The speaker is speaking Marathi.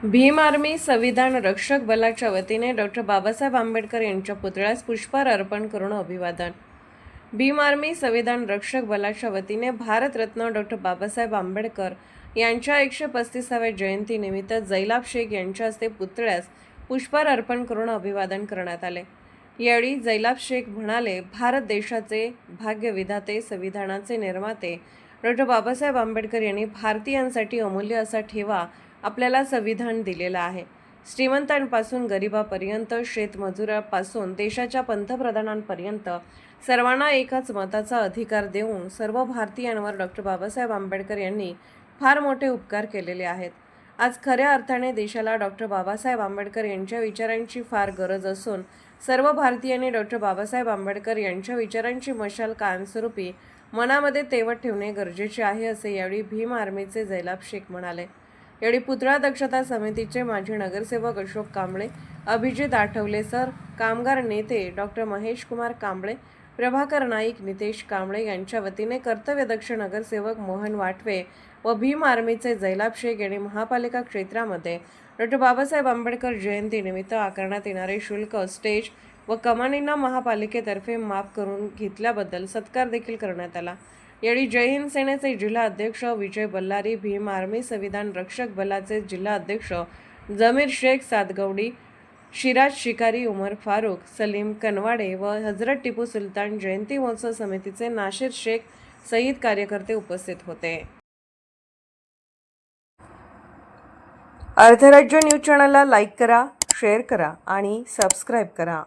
भीम आर्मी संविधान रक्षक बलाच्या वतीने डॉक्टर बाबासाहेब आंबेडकर यांच्या पुतळ्यास पुष्पहार अर्पण करून अभिवादन। भीम आर्मी संविधान रक्षक बलाच्या वतीने भारतरत्न डॉक्टर बाबासाहेब आंबेडकर यांच्या 135व्या जयंतीनिमित्त जैलाब शेख यांच्या हस्ते पुतळ्यास पुष्पहार अर्पण करून अभिवादन करण्यात आले। यावेळी जैलाब शेख म्हणाले, भारत देशाचे भाग्यविधाते, संविधानाचे निर्माते डॉक्टर बाबासाहेब आंबेडकर यांनी भारतीयांसाठी अमूल्य असा ठेवा आपल्याला संविधान दिलेला आहे। श्रीमंतांपासून गरिबापर्यंत, शेतमजुरापासून देशाच्या पंतप्रधानांपर्यंत सर्वांना एकाच मताचा अधिकार देऊन सर्व भारतीयांवर डॉक्टर बाबासाहेब आंबेडकर यांनी फार मोठे उपकार केलेले आहेत। आज खऱ्या अर्थाने देशाला डॉक्टर बाबासाहेब आंबेडकर यांच्या विचारांची फार गरज असून सर्व भारतीयांनी डॉक्टर बाबासाहेब आंबेडकर यांच्या विचारांची मशाल कायमस्वरूपी मनामध्ये तेवत ठेवणे गरजेचे आहे, असे यावेळी भीम आर्मीचे जैलाब शेख म्हणाले। यावेळी पुतळा दक्षता समितीचे माजी नगरसेवक अशोक कांबळे, अभिजित आठवले सर, कामगार नेते डॉक्टर महेश कुमार कांबळे, प्रभाकर नाईक, नितेश कांबळे यांच्या वतीने कर्तव्यदक्ष नगरसेवक मोहन वाटवे व भीम आर्मीचे जैलाब शेख यांनी महापालिका क्षेत्रामध्ये डॉक्टर बाबासाहेब आंबेडकर जयंतीनिमित्त आकारण्यात येणारे शुल्क, स्टेज व कमानींना महापालिकेतर्फे माफ करून घेतल्याबद्दल सत्कार देखील करण्यात आला। यावेळी जय हिंद सेनेचे जिल्हा अध्यक्ष विजय बल्लारी, भीम आर्मी संविधान रक्षक बलाचे जिल्हा अध्यक्ष जमीर शेख सातगवडी, शिराज शिकारी, उमर फारूक, सलीम कनवाडे व हजरत टिपू सुलतान जयंती महोत्सव समितीचे नाशिर शेख सहित कार्यकर्ते उपस्थित होते। अर्धराज्य न्यूज चॅनलला लाईक करा, शेअर करा आणि सबस्क्राईब करा।